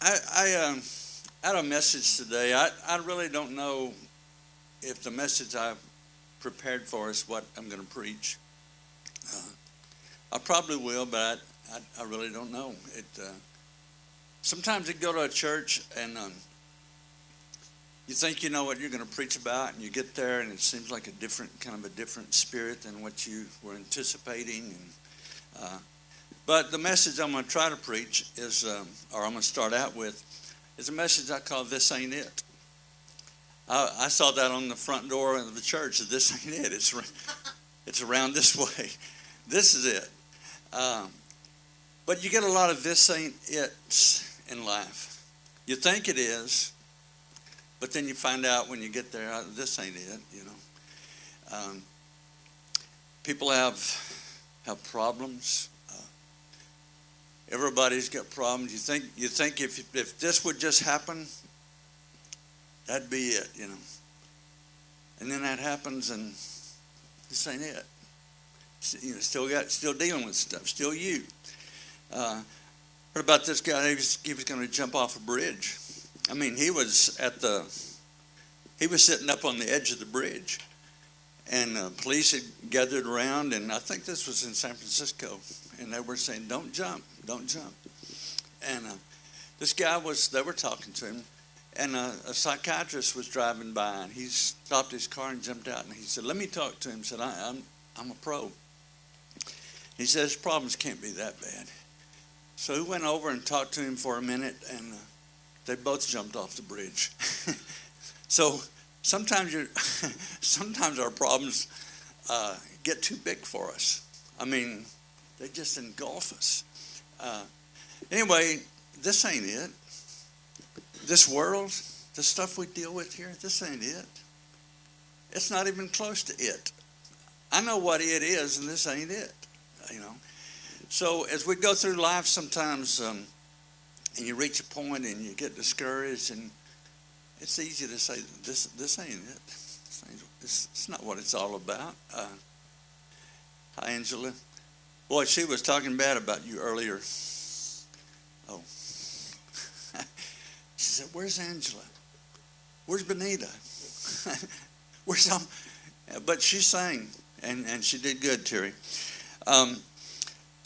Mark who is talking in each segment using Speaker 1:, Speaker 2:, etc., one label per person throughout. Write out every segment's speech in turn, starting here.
Speaker 1: I had a message today. I really don't know if the message I've prepared for is what I'm going to preach. I probably will, but I really don't know. Sometimes you go to a church and you think you know what you're going to preach about, and you get there and it seems like a different spirit than what you were anticipating. But the message I'm going to try to preach is, or I'm going to start out with, is a message I call "This Ain't It." I saw that on the front door of the church. This ain't it. It's around this way. This is it. But you get a lot of "this ain't it" in life. You think it is, but then you find out when you get there, this ain't it. People have problems. Everybody's got problems. You think if this would just happen, that'd be it, And then that happens, and this ain't it. Still dealing with stuff. Still you. Heard about this guy? He was going to jump off a bridge. I mean, he was sitting up on the edge of the bridge, and police had gathered around, and I think this was in San Francisco, and they were saying, "Don't jump, don't jump." And they were talking to him, and a psychiatrist was driving by, and he stopped his car and jumped out, and he said, "Let me talk to him." He said, I'm a pro. He said, "His problems can't be that bad." So he went over and talked to him for a minute, and they both jumped off the bridge. So sometimes our problems get too big for us. I mean, they just engulf us. Anyway, this ain't it. This world, the stuff we deal with here, this ain't it. It's not even close to it. I know what it is, and this ain't it. So as we go through life, sometimes, and you reach a point and you get discouraged, and it's easy to say, "This ain't it. It's not what it's all about." Hi, Angela. Boy, she was talking bad about you earlier. Oh. She said, "Where's Angela? Where's Benita? Where's some?" But she sang, and she did good, Terry.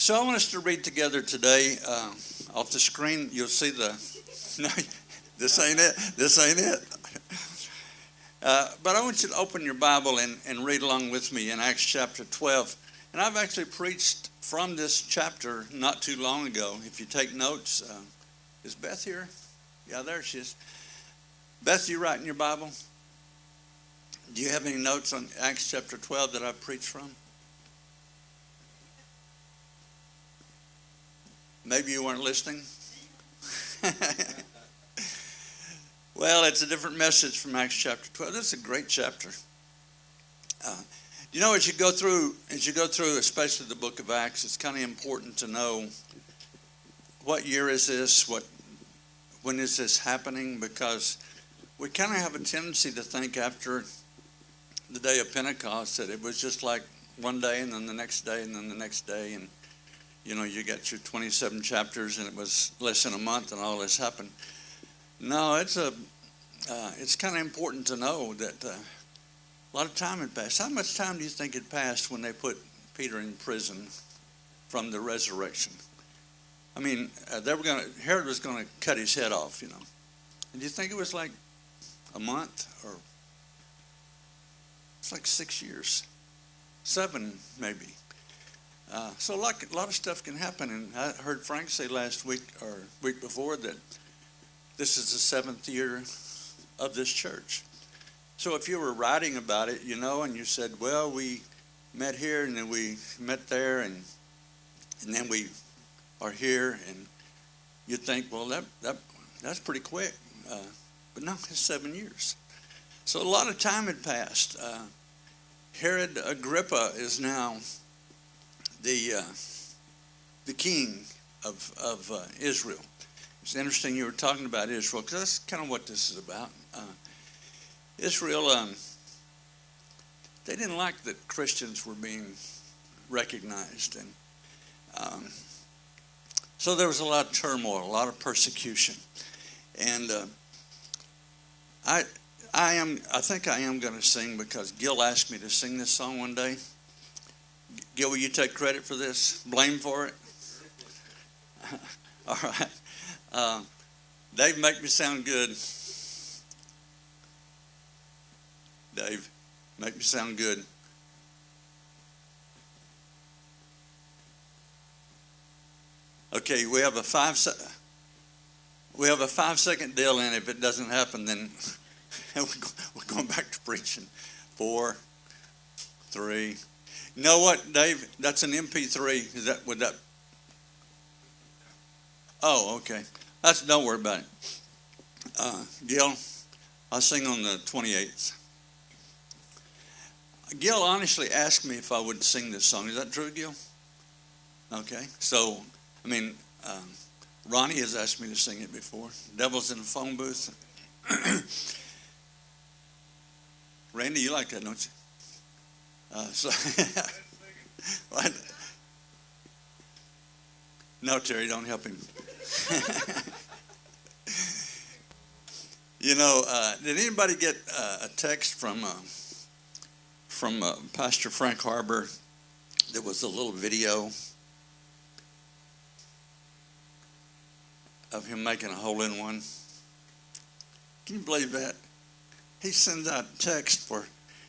Speaker 1: So I want us to read together today. Off the screen, you'll see no, this ain't it. This ain't it. But I want you to open your Bible and read along with me in Acts chapter 12. And I've actually preached from this chapter not too long ago. If you take notes, is Beth here? Yeah, there she is. Beth, you writing your Bible? Do you have any notes on Acts chapter 12 that I've preached from? Maybe you weren't listening. Well, it's a different message from Acts chapter 12. This is a great chapter. As you go through, especially the book of Acts, it's kind of important to know what year is this, when is this happening, because we kind of have a tendency to think after the day of Pentecost that it was just like one day and then the next day and then the next day, and you got your 27 chapters and it was less than a month and all this happened. No, it's kind of important to know that a lot of time had passed. How much time do you think had passed when they put Peter in prison from the resurrection? I mean, Herod was going to cut his head off, And do you think it was like a month, or it's like 6 years, 7 maybe? So a lot of stuff can happen, and I heard Frank say last week or week before that this is the 7th year of this church. So if you were writing about it, and you said, "Well, we met here, and then we met there, and then we are here," and you'd think, "Well, that's pretty quick," but no, it's 7 years. So a lot of time had passed. Herod Agrippa is now the king of Israel. It's interesting you were talking about Israel, because that's kind of what this is about. Israel, they didn't like that Christians were being recognized, and So there was a lot of turmoil, a lot of persecution. And I think I am going to sing because Gil asked me to sing this song one day. Gil, will you take credit for this? Blame for it? All right. Dave, make me sound good. Dave, make me sound good. Okay, we have a 5-second deal in. If it doesn't happen, then we're going back to preaching. 4, 3. You know what, Dave? That's an MP3. Would that? Oh, okay. Don't worry about it. Gil, I'll sing on the 28th. Gil honestly asked me if I would sing this song. Is that true, Gil? Okay. So, Ronnie has asked me to sing it before. Devil's in the phone booth. Randy, you like that, don't you? No, Terry, don't help him. Did anybody get a text from Pastor Frank Harbor? There was a little video of him making a hole-in-one. Can you believe that? He sends out text for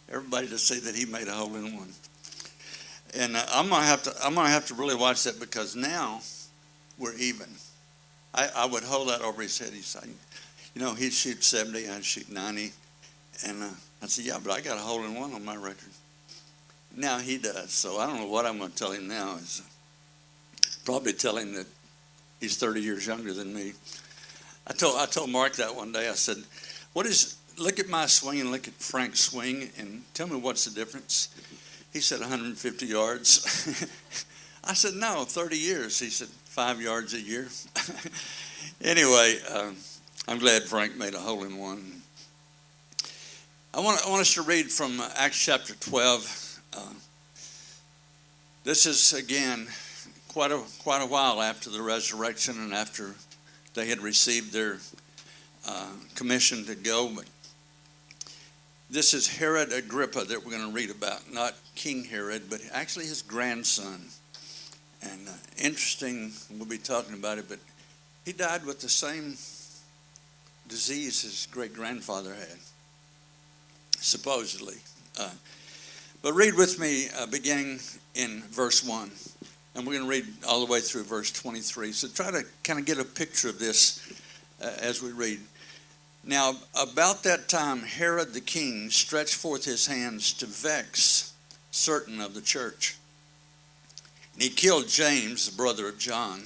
Speaker 1: everybody to see that he made a hole-in-one. And I'm gonna have to really watch that because now we're even. I would hold that over his head. He's saying, he'd shoot 70, I'd shoot 90, and I said, yeah, but I got a hole-in-one on my record. Now he does. So I don't know what I'm going to tell him now. Is probably tell him that he's 30 years younger than me. I told Mark that one day. I said, look at my swing and look at Frank's swing and tell me what's the difference. He said 150 yards. I said, no, 30 years. He said 5 yards a year. Anyway, I'm glad Frank made a hole-in-one. I want us to read from Acts chapter 12. This is, again, quite a while after the resurrection and after they had received their commission to go. But this is Herod Agrippa that we're going to read about, not King Herod, but actually his grandson. And interesting, we'll be talking about it, but he died with the same disease his great-grandfather had, supposedly. But read with me beginning in verse 1. And we're going to read all the way through verse 23. So try to kind of get a picture of this as we read. Now, about that time, Herod the king stretched forth his hands to vex certain of the church. And he killed James, the brother of John,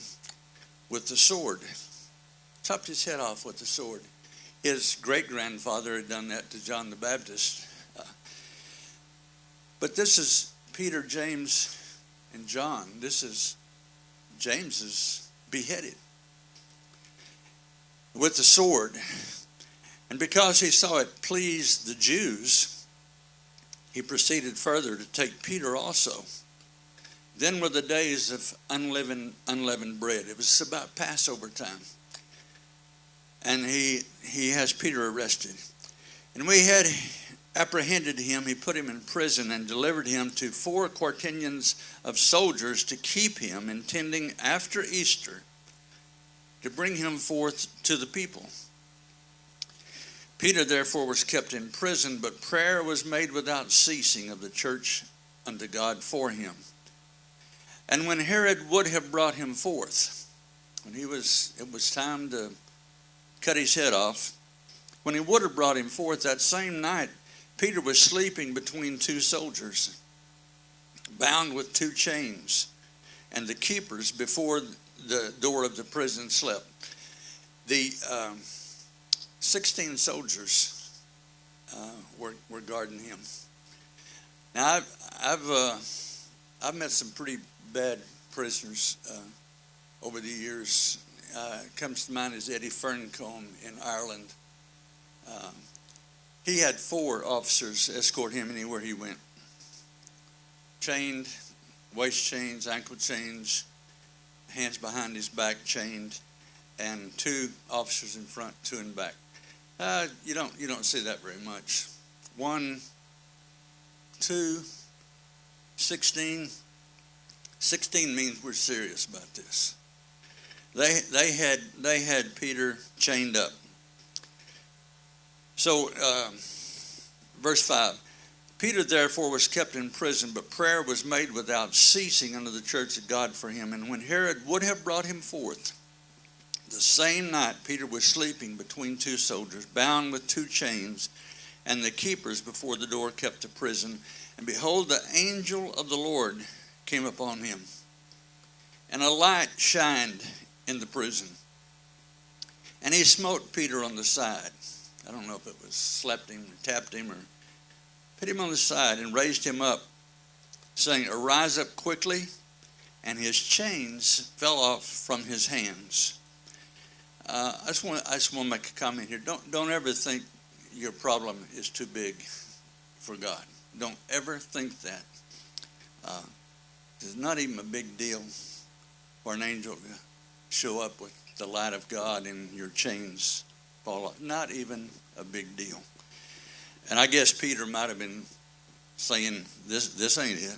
Speaker 1: with the sword. Chopped his head off with the sword. His great-grandfather had done that to John the Baptist. But this is Peter, James, and John. This is James's beheaded with the sword. And because he saw it pleased the Jews, he proceeded further to take Peter also. Then were the days of unleavened bread. It was about Passover time. And he has Peter arrested. And we had apprehended him, he put him in prison and delivered him to 4 quaternions of soldiers to keep him, intending after Easter to bring him forth to the people. Peter therefore was kept in prison, but prayer was made without ceasing of the church unto God for him. And when Herod would have brought him forth, it was time to cut his head off, when he would have brought him forth that same night, Peter was sleeping between 2 soldiers, bound with 2 chains, and the keepers before the door of the prison slept. The 16 soldiers were guarding him. Now, I've met some pretty bad prisoners over the years. Comes to mind is Eddie Ferncombe in Ireland. He had 4 officers escort him anywhere he went. Chained, waist chains, ankle chains, hands behind his back, chained, and 2 officers in front, 2 in back. You don't see that very much. 1, 2, 16. 16 means we're serious about this. They had Peter chained up. So, verse 5. Peter therefore was kept in prison, but prayer was made without ceasing unto the church of God for him. And when Herod would have brought him forth, the same night Peter was sleeping between 2 soldiers, bound with 2 chains, and the keepers before the door kept the prison. And behold, the angel of the Lord came upon him, and a light shined in the prison. And he smote Peter on the side. I don't know if it was slapped him or tapped him or hit him on the side, and raised him up, saying, Arise up quickly. And his chains fell off from his hands. I just want to make a comment here. Don't ever think your problem is too big for God. Don't ever think that. It's not even a big deal for an angel to show up with the light of God and your chains fall off. Not even a big deal. And I guess Peter might have been saying, this ain't it.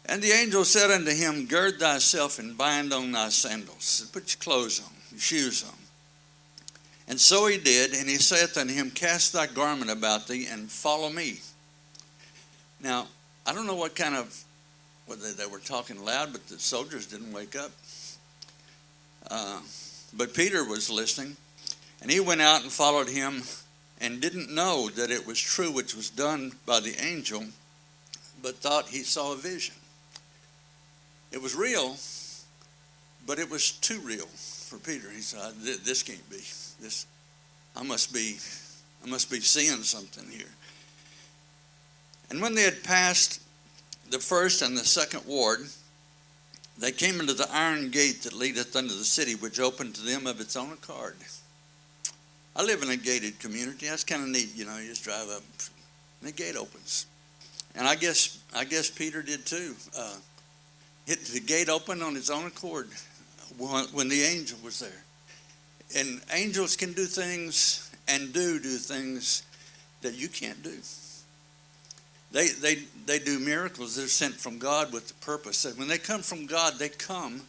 Speaker 1: And the angel said unto him, Gird thyself and bind on thy sandals. Put your clothes on, your shoes on. And so he did, and he saith unto him, Cast thy garment about thee, and follow me. Now, I don't know whether they were talking loud, but the soldiers didn't wake up. But Peter was listening, and he went out and followed him, and didn't know that it was true which was done by the angel, but thought he saw a vision. It was real, but it was too real for Peter. He said, This can't be. I must be seeing something here. And when they had passed the first and the second ward, they came into the iron gate that leadeth unto the city, which opened to them of its own accord. I live in a gated community. That's kind of neat, you just drive up and the gate opens. And I guess Peter did too. Hit the gate open on its own accord when the angel was there. And angels can do things and do things that you can't do. They do miracles. They're sent from God with the purpose. And when they come from God, they come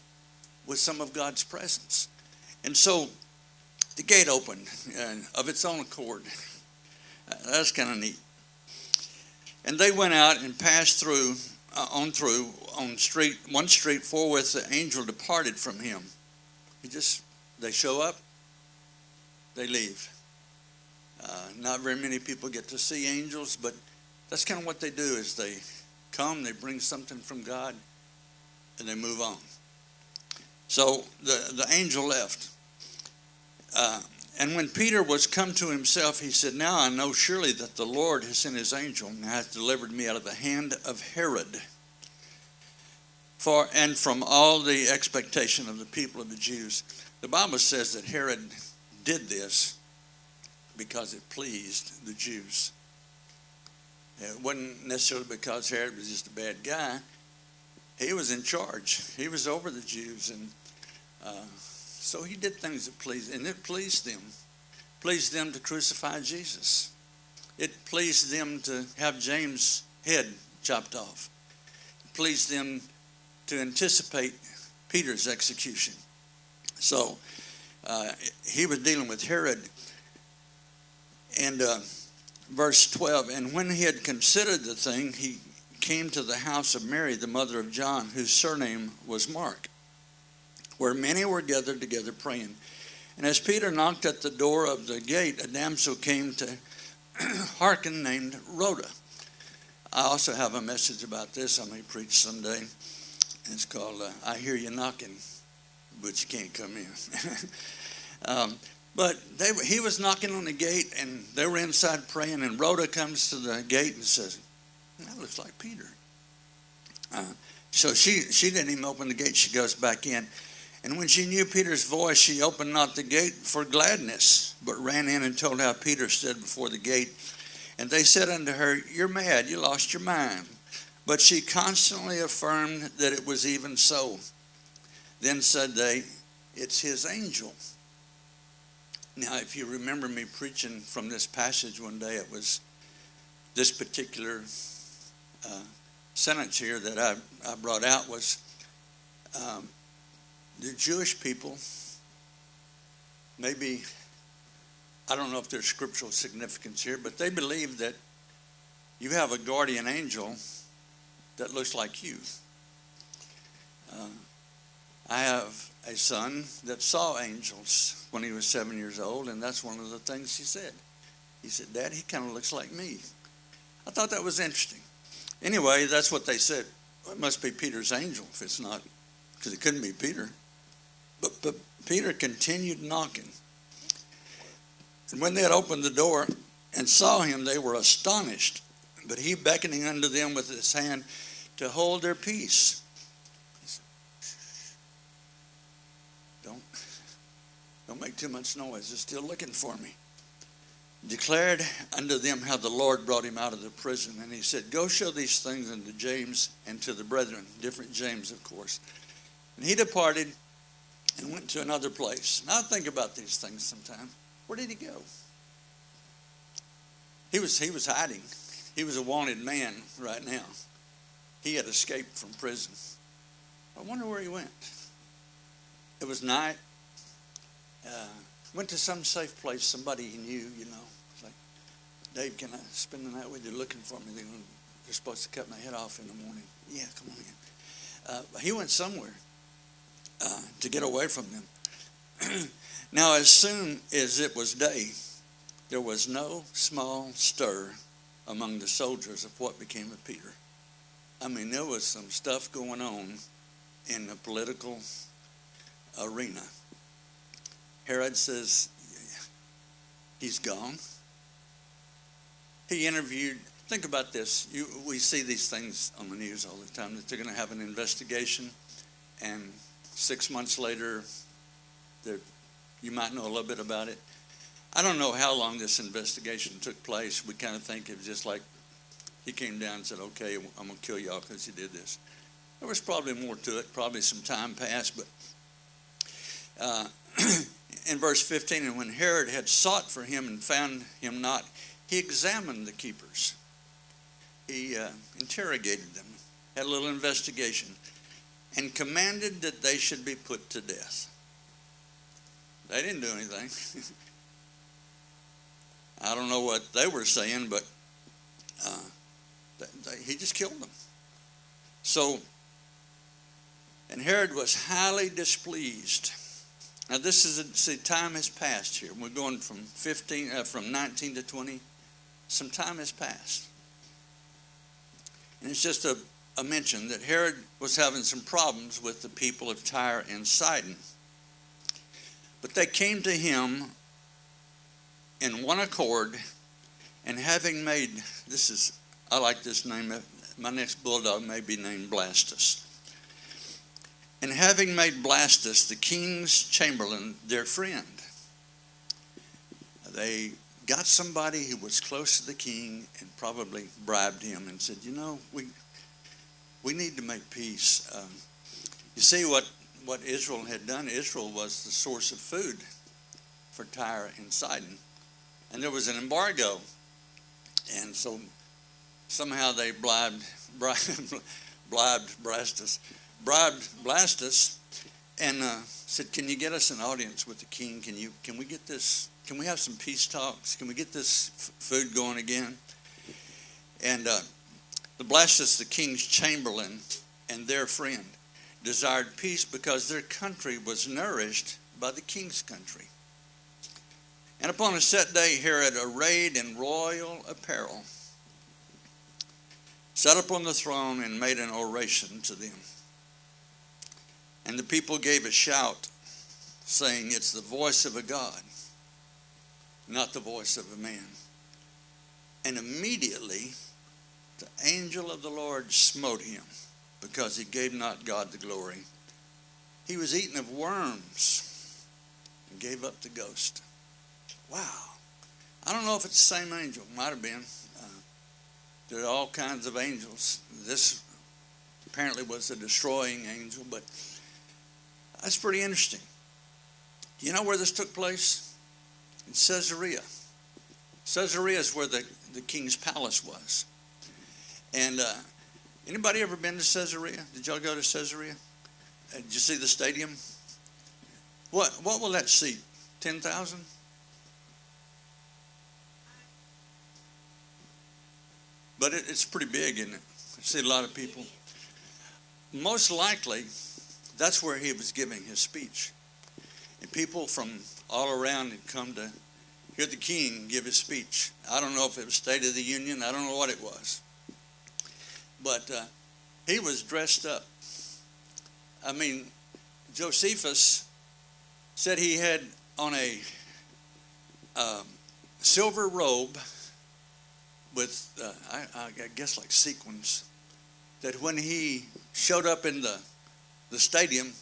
Speaker 1: with some of God's presence. And so the gate opened of its own accord. That's kind of neat. And they went out and passed through one street forthwith. The angel departed from him. They show up, they leave. Not very many people get to see angels, but that's kind of what they do. Is they come, they bring something from God, and they move on. So the angel left. And when Peter was come to himself, he said, Now I know surely that the Lord has sent his angel and hath delivered me out of the hand of Herod, and from all the expectation of the people of the Jews. The Bible says that Herod did this because it pleased the Jews. It wasn't necessarily because Herod was just a bad guy. He was in charge. He was over the Jews, and so he did things that pleased, and it pleased them. Pleased them to crucify Jesus. It pleased them to have James' head chopped off. It pleased them to anticipate Peter's execution. So he was dealing with Herod. And verse 12, And when he had considered the thing, he came to the house of Mary, the mother of John, whose surname was Mark, where many were gathered together praying. And as Peter knocked at the door of the gate, a damsel came to hearken named Rhoda. I also have a message about this I may preach someday. It's called, I Hear You Knocking, but you can't come in. But he was knocking on the gate, and they were inside praying, and Rhoda comes to the gate and says, That looks like Peter. So she didn't even open the gate. She goes back in. And when she knew Peter's voice, she opened not the gate for gladness, but ran in and told how Peter stood before the gate. And they said unto her, You're mad, you lost your mind. But she constantly affirmed that it was even so. Then said they, it's his angel. Now, if you remember me preaching from this passage one day, it was this particular sentence here that I brought out was the Jewish people, maybe, I don't know if there's scriptural significance here, but they believe that you have a guardian angel that looks like you. I have a son that saw angels when he was 7 years old, and that's one of the things he said. He said, Dad, he kind of looks like me. I thought that was interesting. Anyway, that's what they said. Well, it must be Peter's angel if it's not, because it couldn't be Peter. But Peter continued knocking. And when they had opened the door and saw him, they were astonished. But he, beckoning unto them with his hand to hold their peace, Don't make too much noise. They're still looking for me. Declared unto them how the Lord brought him out of the prison. And he said, go show these things unto James and to the brethren. Different James, of course. And he departed and went to another place. Now I think about these things sometimes. Where did he go? He was hiding. He was a wanted man right now. He had escaped from prison. I wonder where he went. It was night. Went to some safe place, somebody he knew, you know. It's like, Dave, can I spend the night with you looking for me? They're supposed to cut my head off in the morning. Yeah, come on in. He went somewhere to get away from them. Now, as soon as it was day, there was no small stir among the soldiers of what became of Peter. I mean, there was some stuff going on in the political arena. Herod says, he's gone. He interviewed, think about this. We see these things on the news all the time, that they're going to have an investigation, and 6 months later, you might know a little bit about it. I don't know how long this investigation took place. We kind of think it was just like he came down and said, okay, I'm going to kill y'all because you did this. There was probably more to it. Probably some time passed, but in verse 15, and when Herod had sought for him and found him not, he examined the keepers. He interrogated them, had a little investigation, and commanded that they should be put to death. They didn't do anything. I don't know what they were saying, but he just killed them. So, and Herod was highly displeased. Now this is, see, time has passed here. We're going from 19 to 20. Some time has passed. And it's just a mention that Herod was having some problems with the people of Tyre and Sidon. But they came to him in one accord, and having made, I like this name, my next bulldog may be named Blastus. And having made Blastus the king's chamberlain their friend, they got somebody who was close to the king and probably bribed him and said, you know, we need to make peace. You see what Israel had done? Israel was the source of food for Tyre and Sidon. And there was an embargo. And so somehow they bribed Blastus. And said, can you get us an audience with the king? Can we get this? Can we have some peace talks? Can we get this food going again? And the Blastus, the king's chamberlain and their friend, desired peace because their country was nourished by the king's country. And upon a set day, Herod, arrayed in royal apparel, sat upon the throne and made an oration to them. And the people gave a shout, saying, it's the voice of a God, not the voice of a man. And immediately the angel of the Lord smote him, because he gave not God the glory. He was eaten of worms and gave up the ghost. Wow. I don't know if it's the same angel. Might have been. There are all kinds of angels. This apparently was a destroying angel, but That's pretty interesting. Do you know where this took place? In Caesarea. Caesarea is where the king's palace was. And anybody ever been to Caesarea? Did y'all go to Caesarea? Did you see the stadium? What will that seat? 10,000? But it's pretty big, isn't it? I see a lot of people. Most likely, that's where he was giving his speech. And people from all around had come to hear the king give his speech. I don't know if it was State of the Union. I don't know what it was. But he was dressed up. I mean, Josephus said he had on a silver robe with, I guess, like sequins, that when he showed up in the stadium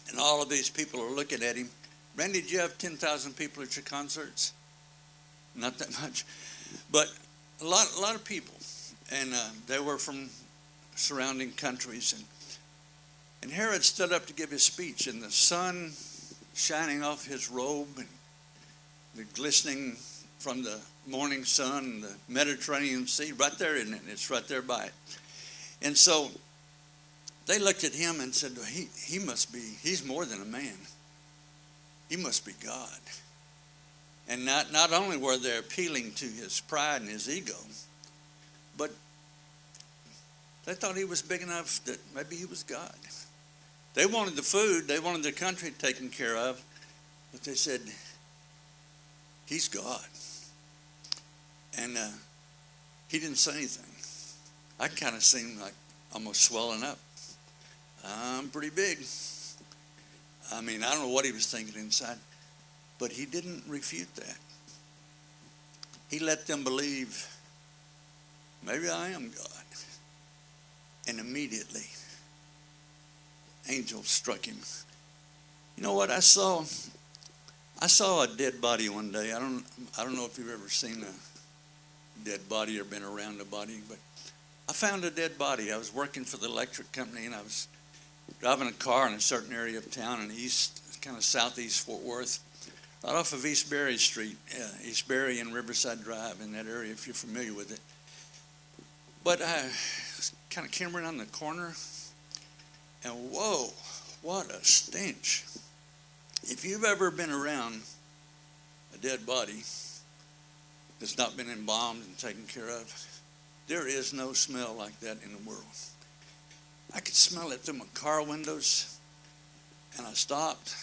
Speaker 1: and all of these people are looking at him. Randy, did you have 10,000 people at your concerts? Not that much. But a lot of people. And they were from surrounding countries. And Herod stood up to give his speech, and the sun shining off his robe and the glistening from the morning sun and the Mediterranean Sea, right there, isn't it? It's right there by it. And so they looked at him and said, he must be, he's more than a man. He must be God. And not only were they appealing to his pride and his ego, but they thought he was big enough that maybe he was God. They wanted the food, they wanted the country taken care of, but they said, he's God. And he didn't say anything. I kind of seemed like almost swelling up. I'm pretty big. I mean, I don't know what he was thinking inside, but he didn't refute that. He let them believe, maybe I am God. And immediately, angels struck him. You know what I saw? I saw a dead body one day. I don't know if you've ever seen a dead body or been around a body, but I found a dead body. I was working for the electric company, and I was driving a car in a certain area of town in kind of southeast Fort Worth, right off of East Berry Street, East Berry and Riverside Drive, in that area, if you're familiar with it. But I kind of came around the corner, and whoa, what a stench. If you've ever been around a dead body that's not been embalmed and taken care of, there is no smell like that in the world. I could smell it through my car windows, and I stopped.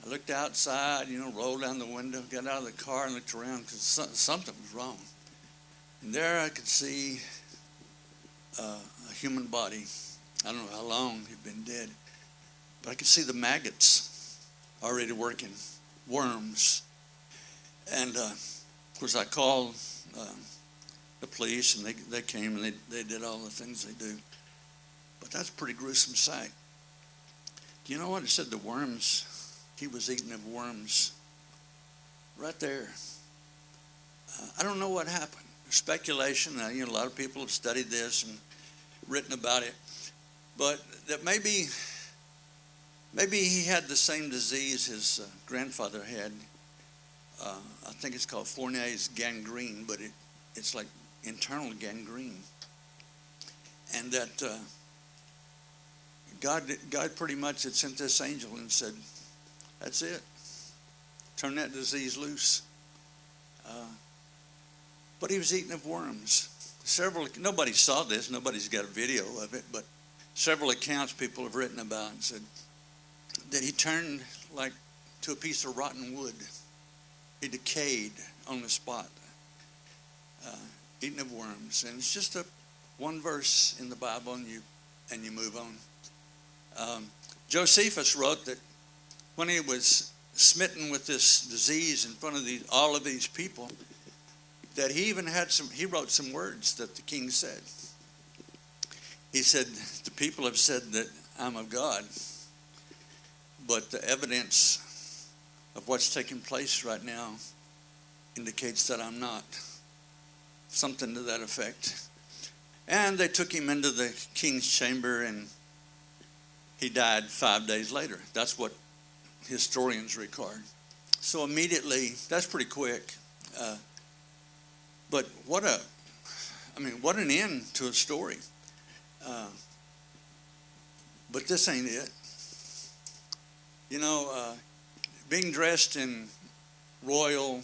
Speaker 1: I looked outside, rolled down the window, got out of the car and looked around because something was wrong. And there I could see a human body. I don't know how long he'd been dead, but I could see the maggots already working, worms. And of course I called the police, and they came, and they did all the things they do. But that's a pretty gruesome sight. Do you know what? It said the worms, he was eating of worms right there. I don't know what happened. There's speculation. A lot of people have studied this and written about it. But that maybe he had the same disease his grandfather had. I think it's called Fournier's gangrene, but it's like internal gangrene. And that God pretty much had sent this angel and said, that's it. Turn that disease loose. But he was eating of worms. Nobody saw this. Nobody's got a video of it, but several accounts people have written about and said that he turned like to a piece of rotten wood. He decayed on the spot, eating of worms. And it's just one verse in the Bible, and you move on. Josephus wrote that when he was smitten with this disease in front of all of these people, that he even he wrote some words that the king said. He said, the people have said that I'm of God, but the evidence of what's taking place right now indicates that I'm not. Something to that effect. And they took him into the king's chamber, and He died 5 days later. That's what historians record. So immediately, that's pretty quick. But what an end to a story. But this ain't it. You know, being dressed in royal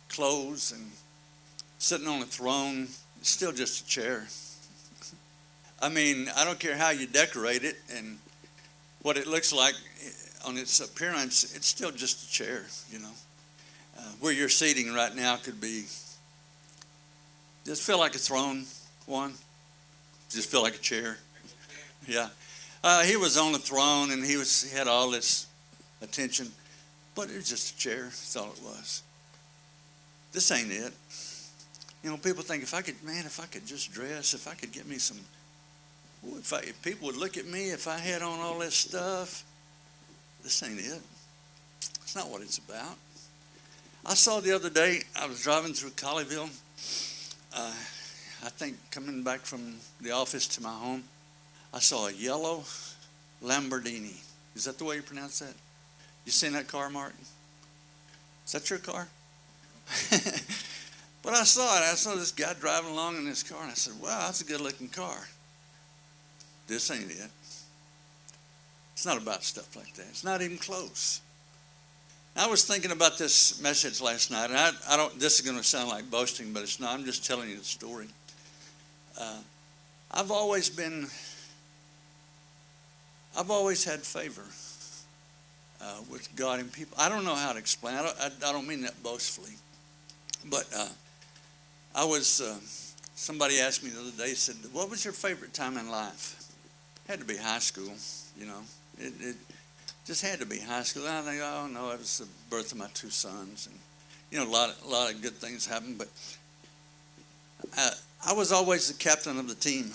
Speaker 1: clothes and sitting on a throne, it's still just a chair. I mean, I don't care how you decorate it and what it looks like on its appearance, it's still just a chair, you know. Where you're sitting right now could be, just feel like a throne, one. Just feel like a chair. Yeah. He was on the throne and he had all this attention, but it was just a chair. That's all it was. This ain't it. You know, people think if I could just dress, if I could get me some, if people would look at me if I had on all this stuff. This ain't it. It's not what it's about. I saw the other day, I was driving through Colleyville, I think coming back from the office to my home, I saw a yellow Lamborghini. Is that the way you pronounce that? You seen that car, Martin? Is that your car? But I saw it. I saw this guy driving along in this car, and I said, wow, that's a good-looking car. This ain't it. It's not about stuff like that. It's not even close. I was thinking about this message last night, and I don't. This is going to sound like boasting, but it's not. I'm just telling you the story. I've always had favor with God and people. I don't know how to explain. I don't mean that boastfully, but somebody asked me the other day, said, what was your favorite time in life? It had to be high school, you know. It just had to be high school. And I think, oh no, it was the birth of my two sons, and you know, a lot of good things happened. But I was always the captain of the team.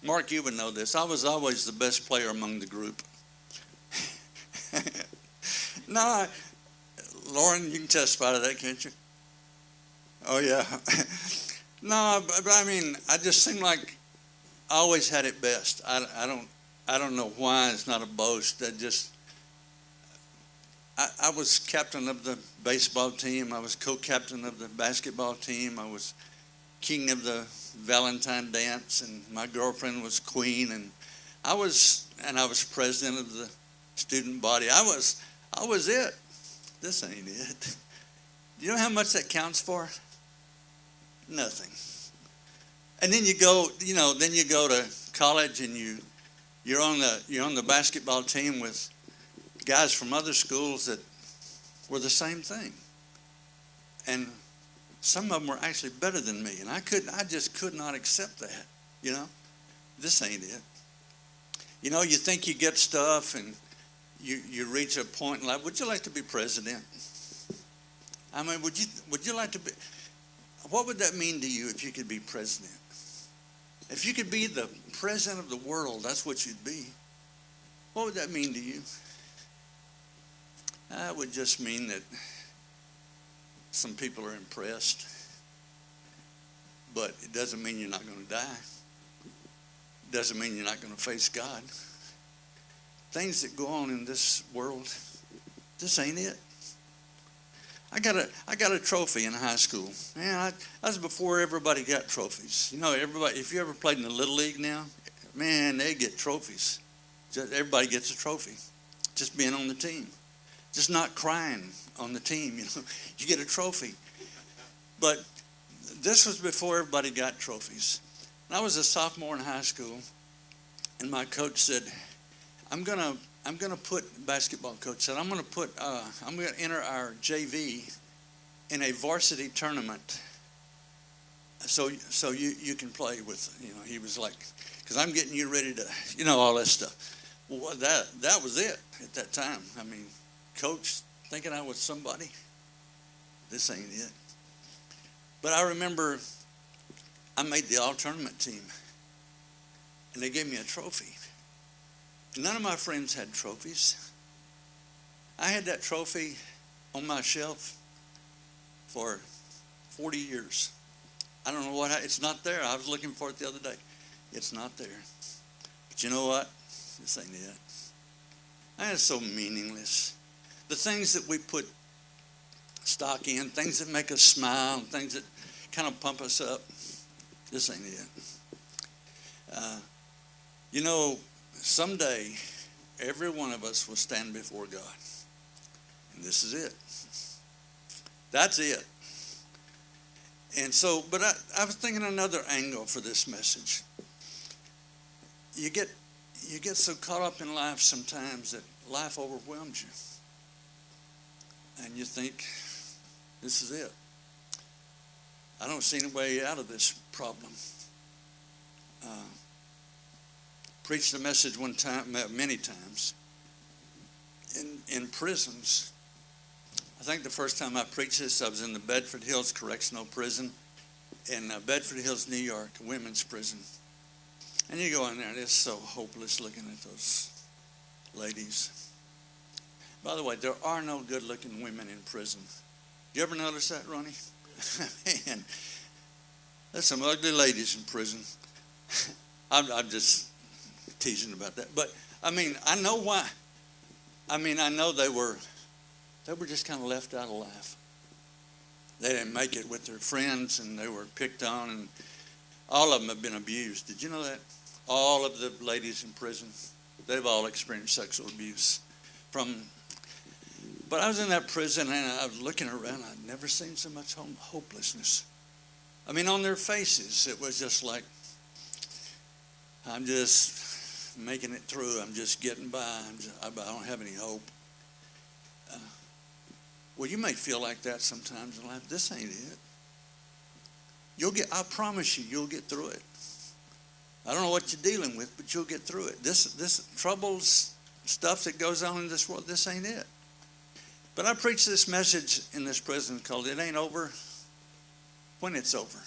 Speaker 1: Mark, you would know this. I was always the best player among the group. No, Lauren, you can testify to that, can't you? Oh yeah. No, but I mean, I just seemed like I always had it best. I don't know why. It's not a boast. I was captain of the baseball team. I was co-captain of the basketball team. I was king of the Valentine dance, and my girlfriend was queen, and I was president of the student body. I was it. This ain't it. Do you know how much that counts for? Nothing. And then you go to college, and you're on the basketball team with guys from other schools that were the same thing, and some of them were actually better than me, and I just could not accept that. You know, this ain't it. You know, you think you get stuff, and you reach a point in life. Would you like to be president? I mean, would you like to be? What would that mean to you if you could be president? If you could be the president of the world, that's what you'd be. What would that mean to you? That would just mean that some people are impressed, but it doesn't mean you're not going to die. It doesn't mean you're not going to face God. Things that go on in this world, this ain't it. I got a trophy in high school. Man, that was before everybody got trophies. You know, everybody. If you ever played in the Little League now, man, they get trophies. Everybody gets a trophy. Just being on the team, just not crying on the team. You know, you get a trophy. But this was before everybody got trophies. And I was a sophomore in high school, and my coach said, I'm gonna put, basketball coach said, I'm gonna enter our JV in a varsity tournament, so you can play with, you know. He was like, because I'm getting you ready to, you know, all that stuff. Well, that was it at that time. I mean, coach thinking I was somebody. This ain't it. But I remember I made the all tournament team, and they gave me a trophy. None of my friends had trophies. I had that trophy on my shelf for 40 years. I don't know it's not there. I was looking for it the other day. It's not there. But you know what? This ain't it. That is so meaningless. The things that we put stock in, things that make us smile, things that kind of pump us up, this ain't it. You know, someday, every one of us will stand before God. And this is it. That's it. And so, but I was thinking another angle for this message. You get so caught up in life sometimes that life overwhelms you. And you think, this is it. I don't see any way out of this problem. Preached a message one time, many times, in prisons. I think the first time I preached this, I was in the Bedford Hills Correctional Prison in Bedford Hills, New York, a women's prison. And you go in there, and it's so hopeless looking at those ladies. By the way, there are no good-looking women in prison. You ever notice that, Ronnie? Man, there's some ugly ladies in prison. I'm just teasing about that. But, I mean, I know why. I mean, I know they were just kind of left out of life. They didn't make it with their friends, and they were picked on, and all of them have been abused. Did you know that? All of the ladies in prison, they've all experienced sexual abuse. But I was in that prison, and I was looking around. I'd never seen so much hopelessness. I mean, on their faces, it was just like, I'm just making it through. I'm just getting by. I don't have any hope. Well, you may feel like that sometimes in life. This ain't it. I promise you, you'll get through it. I don't know what you're dealing with, but you'll get through it. This troubles, stuff that goes on in this world, this ain't it. But I preached this message in this prison called It Ain't Over When It's Over.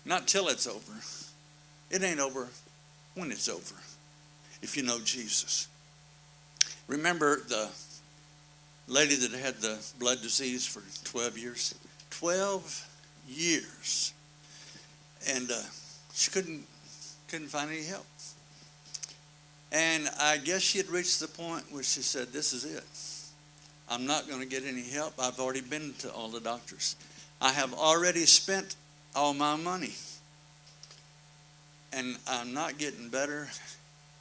Speaker 1: Not till it's over. It ain't over when it's over, if you know Jesus. Remember the lady that had the blood disease for 12 years? 12 years. And she couldn't find any help. And I guess she had reached the point where she said, this is it. I'm not going to get any help. I've already been to all the doctors. I have already spent all my money. And I'm not getting better.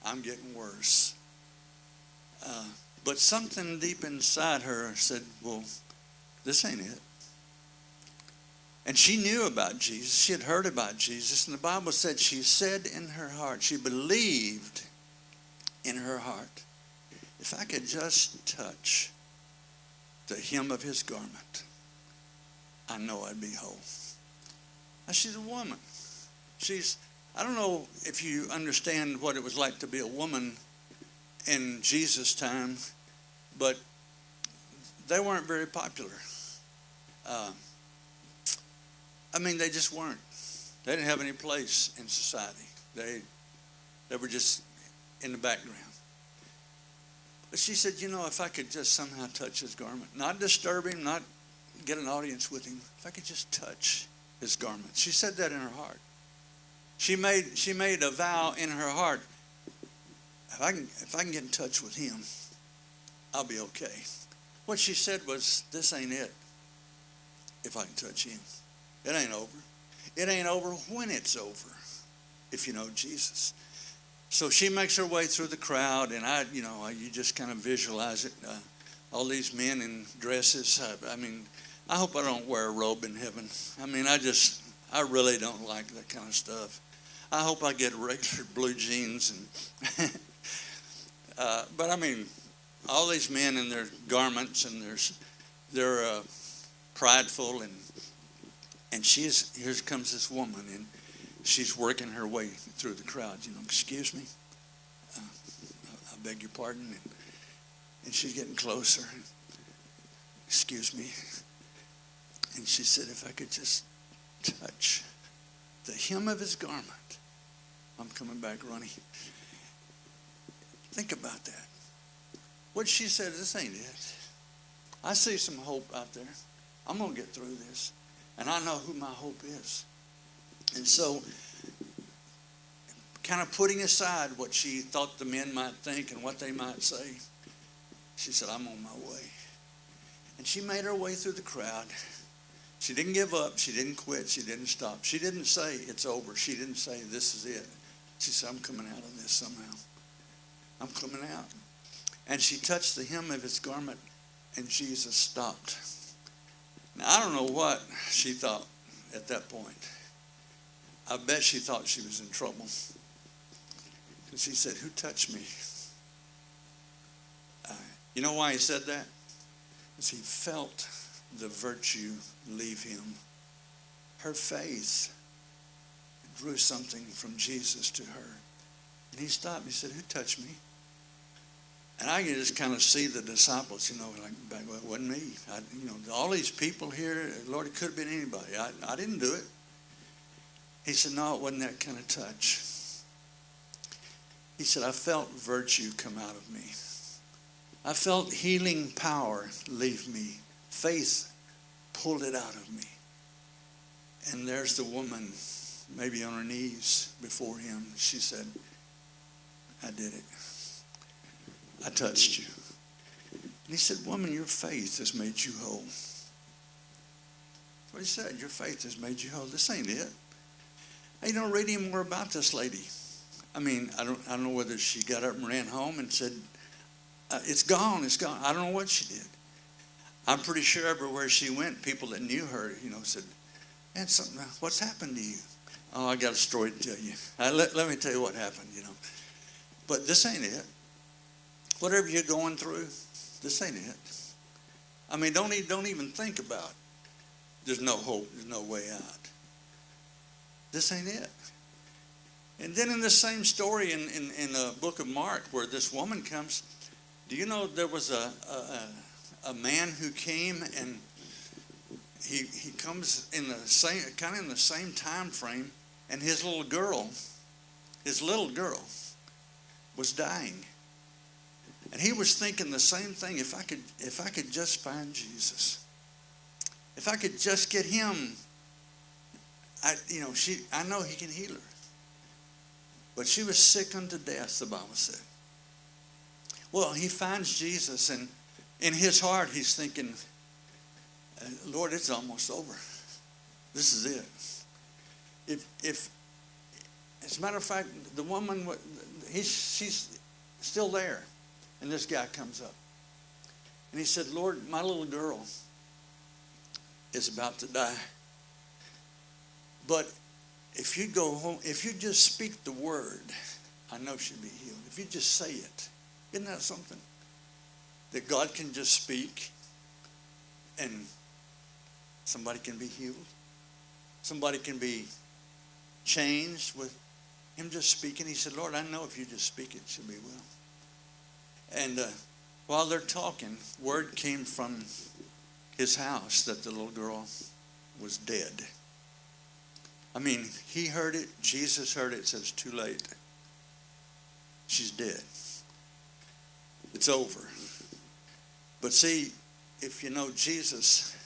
Speaker 1: I'm getting worse. But something deep inside her said, well, this ain't it. And she knew about Jesus. She had heard about Jesus. And the Bible said she said in her heart, she believed in her heart, if I could just touch the hem of his garment, I know I'd be whole. Now, she's a woman. I don't know if you understand what it was like to be a woman in Jesus' time, but they weren't very popular. They just weren't. They didn't have any place in society. They were just in the background. But she said, if I could just somehow touch his garment, not disturb him, not get an audience with him, if I could just touch his garment. She said that in her heart. She made a vow in her heart. If I can get in touch with him, I'll be okay. What she said was, this ain't it. If I can touch him. It ain't over. It ain't over when it's over, if you know Jesus. So she makes her way through the crowd, and you just kind of visualize it. All these men in dresses. I hope I don't wear a robe in heaven. I really don't like that kind of stuff. I hope I get regular blue jeans but all these men in their garments, and they're prideful, and here comes this woman, and she's working her way through the crowd. Excuse me, I beg your pardon, and she's getting closer. Excuse me, and she said, if I could just touch the hem of his garment. I'm coming back, Ronnie. Think about that. What she said, this ain't it. I see some hope out there. I'm going to get through this. And I know who my hope is. And so kind of putting aside what she thought the men might think and what they might say, she said, I'm on my way. And she made her way through the crowd. She didn't give up. She didn't quit. She didn't stop. She didn't say, it's over. She didn't say, this is it. She said, I'm coming out of this somehow. I'm coming out. And she touched the hem of his garment, and Jesus stopped. Now, I don't know what she thought at that point. I bet she thought she was in trouble. Because he said, who touched me? You know why he said that? Because he felt the virtue leave him. Her faith drew something from Jesus to her. And he stopped and he said, who touched me? And I can just kind of see the disciples, like, well, it wasn't me. All these people here, Lord, it could have been anybody. I didn't do it. He said, no, it wasn't that kind of touch. He said, I felt virtue come out of me. I felt healing power leave me. Faith pulled it out of me. And there's the woman, maybe on her knees before him. She said, I did it. I touched you. And he said, woman, your faith has made you whole. That's what he said. Your faith has made you whole. This ain't it. Hey, don't read any more about this lady. I don't know whether she got up and ran home and said, it's gone, it's gone. I don't know what she did. I'm pretty sure everywhere she went, people that knew her, said, man, what's happened to you? Oh, I got a story to tell you. Let me tell you what happened, But this ain't it. Whatever you're going through, this ain't it. Don't even think about it. There's no hope. There's no way out. This ain't it. And then in the same story in the book of Mark, where this woman comes, do you know there was a man who came, and he comes in the same time frame, and his little girl was dying. And he was thinking the same thing. If I could just find Jesus, if I could just get him, I know he can heal her. But she was sick unto death, the Bible said. Well, he finds Jesus, and in his heart he's thinking, Lord, it's almost over. This is it. If as a matter of fact, the woman, she's still there. And this guy comes up. And he said, Lord, my little girl is about to die. But if you go home, if you just speak the word, I know she'll be healed. If you just say it. Isn't that something? That God can just speak and somebody can be healed. Somebody can be changed with him just speaking. He said, Lord, I know if you just speak it, she'll be well. And while they're talking, word came from his house that the little girl was dead. He heard it. Jesus heard it. Said, it's too late. She's dead. It's over. But see, if you know Jesus,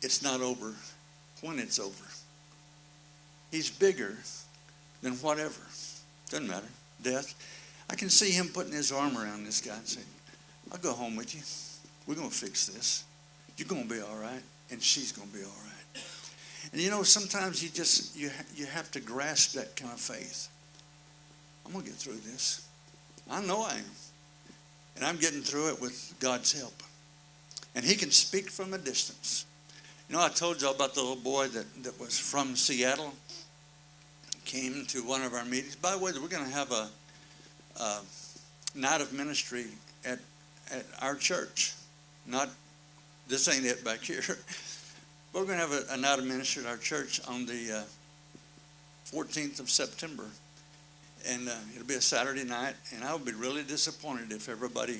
Speaker 1: it's not over when it's over. He's bigger than whatever. Doesn't matter. Death. I can see him putting his arm around this guy and saying, I'll go home with you. We're going to fix this. You're going to be all right, and she's going to be all right. And sometimes you have to grasp that kind of faith. I'm going to get through this. I know I am. And I'm getting through it with God's help. And he can speak from a distance. I told y'all about the little boy that was from Seattle. Came to one of our meetings. By the way, we're going to have a night of ministry at our church. This ain't it back here. We're going to have a night of ministry at our church on the 14th of September. And it'll be a Saturday night. And I would be really disappointed if everybody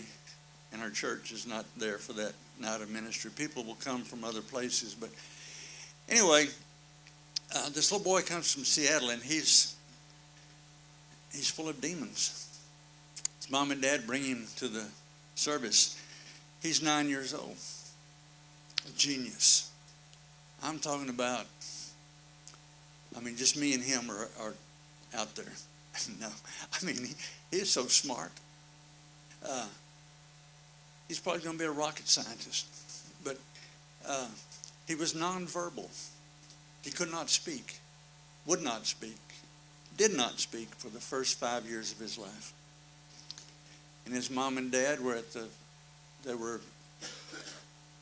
Speaker 1: in our church is not there for that night of ministry. People will come from other places. But anyway, this little boy comes from Seattle, and he's full of demons. His mom and dad bring him to the service. He's 9 years old. A genius. I'm talking about, just me and him are out there. No, I mean, he is so smart. He's probably going to be a rocket scientist. But he was nonverbal. He could not speak, would not speak, did not speak for the first 5 years of his life. And his mom and dad were they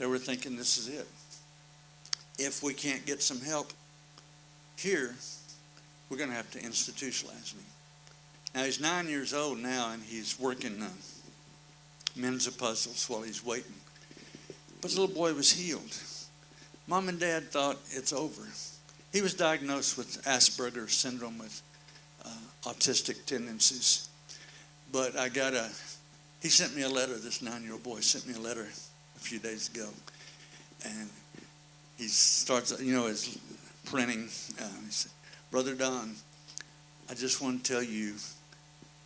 Speaker 1: were thinking, this is it. If we can't get some help here, we're going to have to institutionalize him. Now, he's 9 years old now, and he's working Mensa puzzles while he's waiting. But the little boy was healed. Mom and dad thought it's over. He was diagnosed with Asperger's syndrome with autistic tendencies. But he sent me a letter, this 9-year-old boy sent me a letter a few days ago. And he starts, his printing. He said, Brother Don, I just want to tell you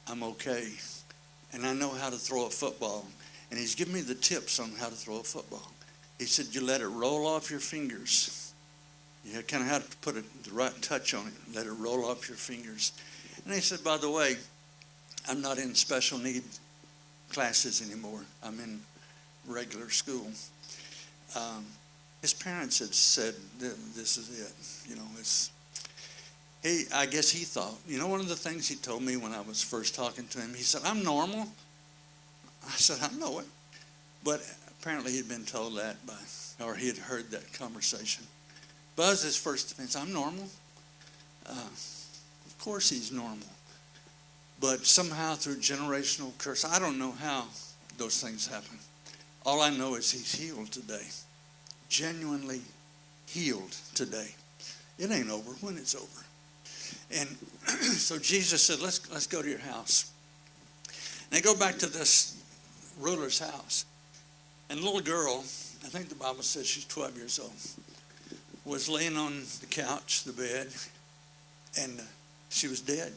Speaker 1: I'm okay. And I know how to throw a football. And he's giving me the tips on how to throw a football. He said, you let it roll off your fingers. You kind of have to put the right touch on it. Let it roll off your fingers. And he said, by the way, I'm not in special need classes anymore. I'm in regular school. His parents had said, this is it. I guess he thought, one of the things he told me when I was first talking to him, he said, I'm normal. I said, I know it. But apparently he'd been told that or he had heard that conversation. But as his first defense, I'm normal. Of course he's normal. But somehow through generational curse, I don't know how those things happen. All I know is he's healed today. Genuinely healed today. It ain't over when it's over. And so Jesus said, let's go to your house. And they go back to this ruler's house. And a little girl, I think the Bible says she's 12 years old, was laying on the couch, the bed, and she was dead.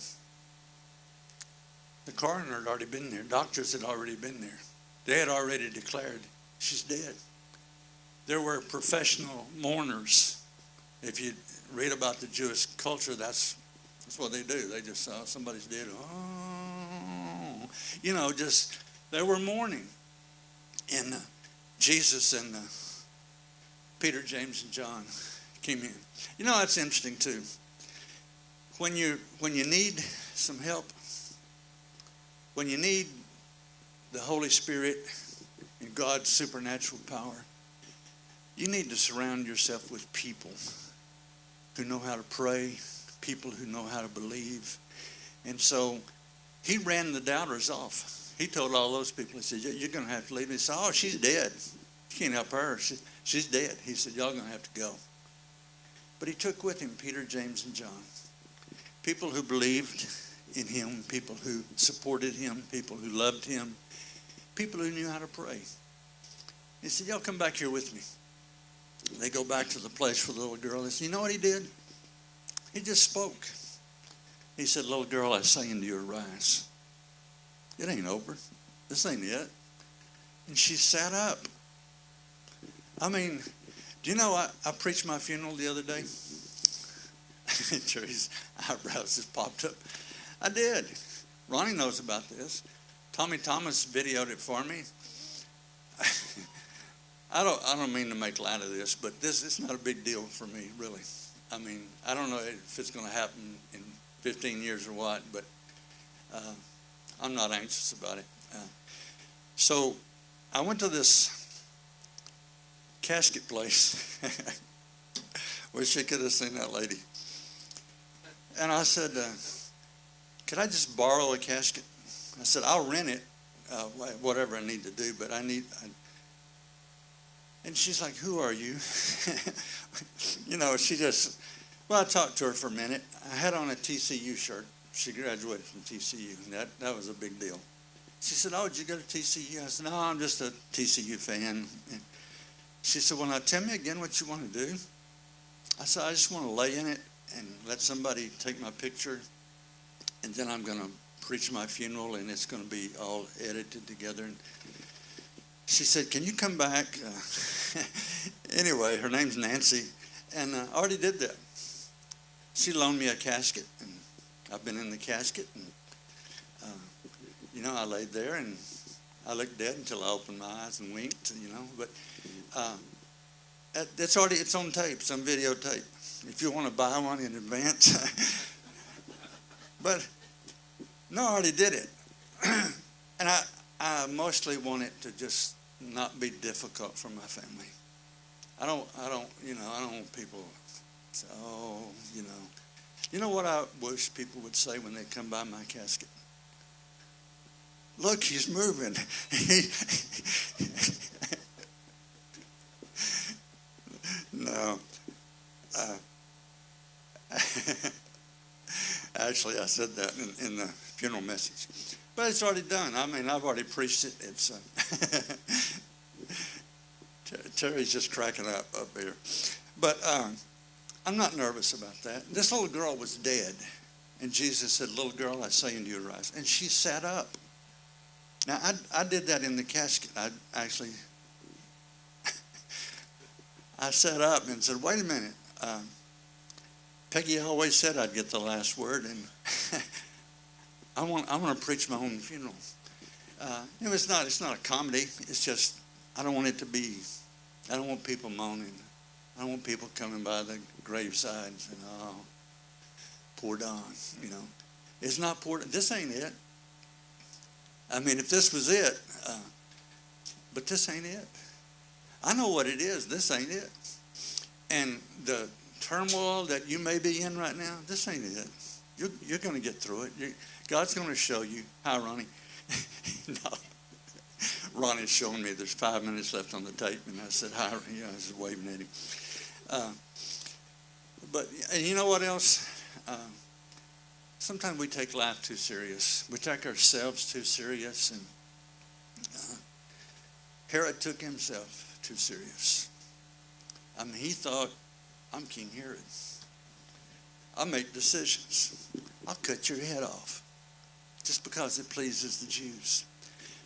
Speaker 1: The coroner had already been there. Doctors had already been there. They had already declared she's dead. There were professional mourners. If you read about the Jewish culture, that's what they do. They just saw somebody's dead. Oh, they were mourning. And Jesus and Peter, James, and John came in. That's interesting too. When you need some help, when you need the Holy Spirit and God's supernatural power, you need to surround yourself with people who know how to pray, people who know how to believe. And so he ran the doubters off. He told all those people, he said, you're going to have to leave. He said, oh, she's dead. You can't help her. She's dead. He said, y'all going to have to go. But he took with him Peter, James, and John. People who believed in him, people who supported him, people who loved him, people who knew how to pray. He said, y'all come back here with me. They go back to the place for the little girl. He said, you know what he did? He just spoke. He said, little girl, I say unto you, arise. It ain't over. This ain't it. And she sat up. I mean, do you know I preached my funeral the other day? Terry's eyebrows just popped up. I did. Ronnie knows about this. Tommy Thomas videoed it for me. I don't mean to make light of this, but it's not a big deal for me, really. I mean, I don't know if it's going to happen in 15 years or what, but I'm not anxious about it. So I went to this casket place. Wish I could have seen that lady. And I said, could I just borrow a casket? I said, I'll rent it, whatever I need to do, but and she's like, who are you? I talked to her for a minute. I had on a TCU shirt. She graduated from TCU, and that was a big deal. She said, oh, did you go to TCU? I said, no, I'm just a TCU fan. And she said, well, now tell me again what you want to do. I said, I just want to lay in it and let somebody take my picture, and then I'm going to preach my funeral, and it's going to be all edited together. And she said, can you come back? Anyway, her name's Nancy, and I already did that. She loaned me a casket and I've been in the casket, and I laid there and I looked dead until I opened my eyes and winked, But it's on tape, some videotape. If you want to buy one in advance. But no, I already did it. And I mostly want it to just not be difficult for my family. I don't want people to say, oh, You know what I wish people would say when they come by my casket? Look, he's moving. No. Actually, I said that in the funeral message. But it's already done. I mean, I've already preached it. It's Terry's just cracking up here. But I'm not nervous about that. This little girl was dead. And Jesus said, little girl, I say unto you, arise. And she sat up. Now, I did that in the casket. I sat up and said, wait a minute. Peggy always said I'd get the last word, and I want to preach my own funeral. It's not a comedy. It's just, I don't want people moaning. I don't want people coming by the graveside and saying, oh, poor Don, It's not poor. This ain't it. I mean, if this was it, but this ain't it. I know what it is. This ain't it. And the turmoil that you may be in right now, this ain't it. You're going to get through it. God's going to show you. Hi, Ronnie. No. Ronnie's showing me there's 5 minutes left on the tape, and I said, hi. I was waving at him. And you know what else? Sometimes we take life too serious. We take ourselves too serious. And Herod took himself too serious. I mean, he thought, I'm King Herod. I'll make decisions. I'll cut your head off just because it pleases the Jews.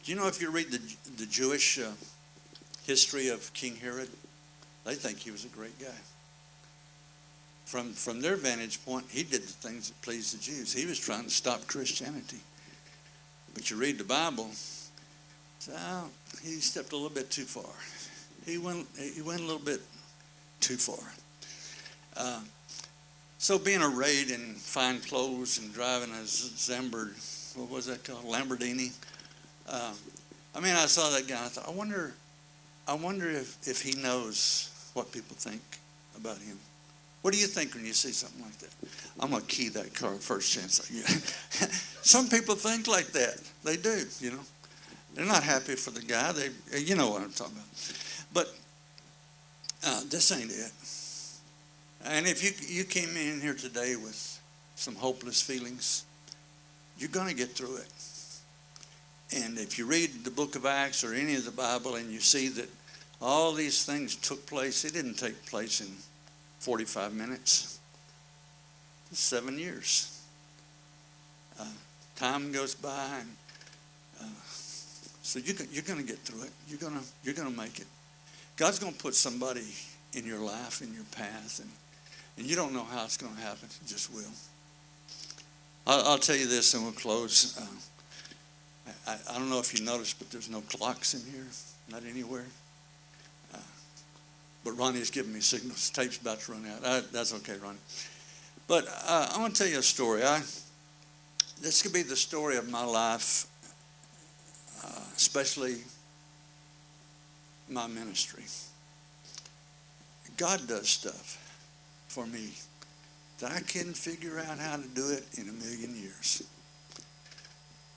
Speaker 1: Do you know if you read the Jewish history of King Herod, they think he was a great guy. From their vantage point, he did the things that pleased the Jews. He was trying to stop Christianity. But you read the Bible, he stepped a little bit too far. He went a little bit too far. So being arrayed in fine clothes and driving a Zambard, what was that called, Lamborghini. I saw that guy. I thought, I wonder if he knows what people think about him. What do you think when you see something like that? I'm going to key that car first chance I get. Some people think like that. They do, They're not happy for the guy. You know what I'm talking about. But this ain't it. And if you came in here today with some hopeless feelings, you're going to get through it. And if you read the book of Acts or any of the Bible and you see that all these things took place, it didn't take place in 45 minutes. 7 years. Time goes by, and so you're going to get through it. You're going to make it. God's going to put somebody in your life, in your path, and you don't know how it's going to happen. It just will. I'll tell you this, and we'll close. I don't know if you noticed, but there's no clocks in here, not anywhere. But Ronnie's giving me signals. Tape's about to run out. That's okay, Ronnie. But I want to tell you a story. This could be the story of my life, especially my ministry. God does stuff for me that I couldn't figure out how to do it in a million years.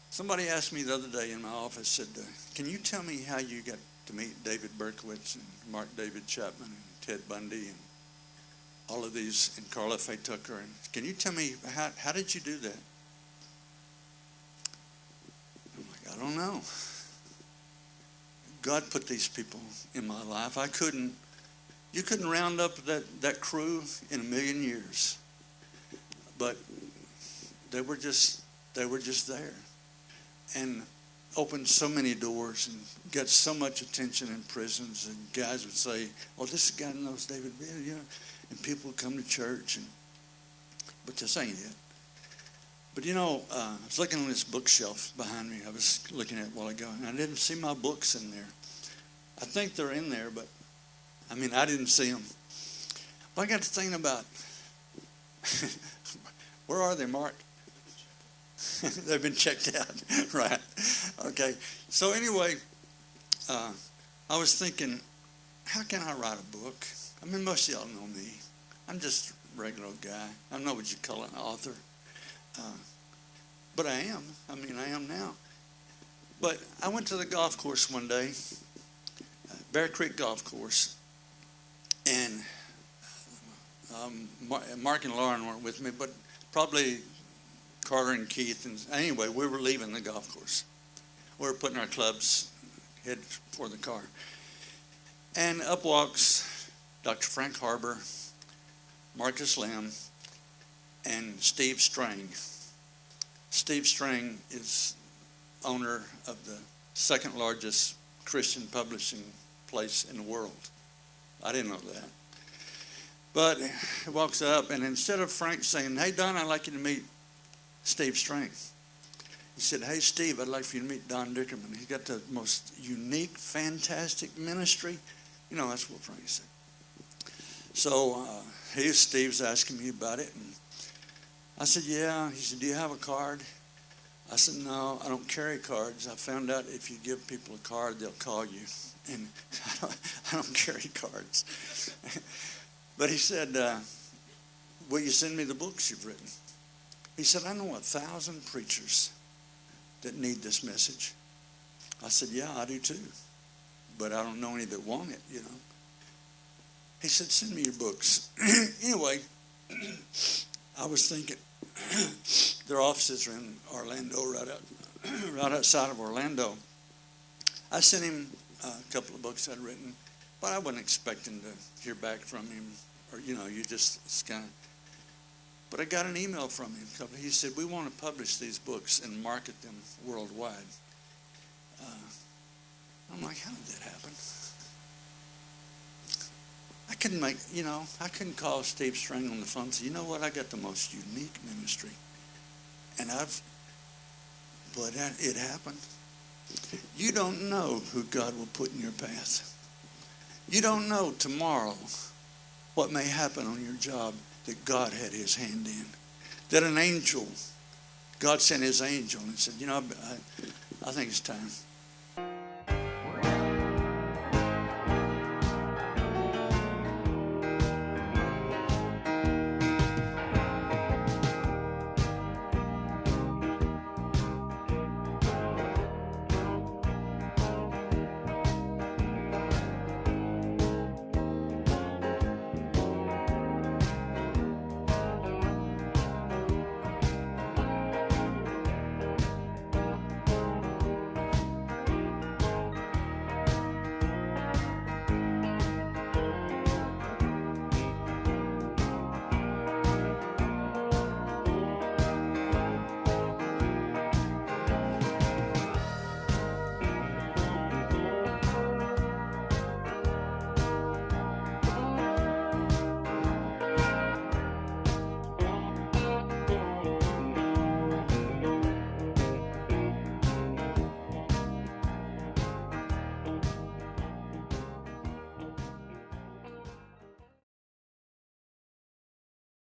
Speaker 1: Somebody asked me the other day in my office, said, can you tell me how you got to meet David Berkowitz and Mark David Chapman and Ted Bundy and all of these, and Carla Faye Tucker? And can you tell me, how did you do that? I'm like, I don't know. God put these people in my life. You couldn't round up that crew in a million years. But they were just there. And opened so many doors and got so much attention in prisons. And guys would say, oh, this guy knows David Bill, And people would come to church. But this ain't it. But I was looking on this bookshelf behind me. I was looking at it a while ago, and I didn't see my books in there. I think they're in there, but I didn't see them. But I got to thinking about, where are they, Mark? They've been checked out, right? Okay. So anyway, I was thinking, how can I write a book? Most of y'all know me. I'm just a regular guy. I'm not what you call an author. But I am. I am now. But I went to the golf course one day, Bear Creek Golf Course, and Mark and Lauren weren't with me, but probably Carter and Keith. And anyway, we were leaving the golf course. We were putting our clubs head for the car. And up walks Dr. Frank Harbor, Marcus Lim, and Steve Strang. Steve Strang is owner of the second largest Christian publishing place in the world. I didn't know that. But he walks up, and instead of Frank saying, "Hey, Don, I'd like you to meet Steve Strang," he said, "Hey, Steve, I'd like for you to meet Don Dickerman. He's got the most unique, fantastic ministry." That's what Frank said. So Steve's asking me about it, and I said, "Yeah." He said, "Do you have a card?" I said, "No, I don't carry cards. I found out if you give people a card, they'll call you. And I don't carry cards." But he said, "Will you send me the books you've written?" He said, "I know 1,000 preachers that need this message." I said, "Yeah, I do too. But I don't know any that want it, He said, "Send me your books." Anyway, I was thinking, their offices are in Orlando, right outside of Orlando. I sent him a couple of books I'd written, but I wasn't expecting to hear back from him, or it's kind of. But I got an email from him. He said, "We want to publish these books and market them worldwide." I'm like, how did that happen? I couldn't call Steve Strang on the phone and say, "You know what? I got the most unique ministry." But it happened. You don't know who God will put in your path. You don't know tomorrow what may happen on your job that God had his hand in. That an angel, God sent his angel and said, "I think it's time.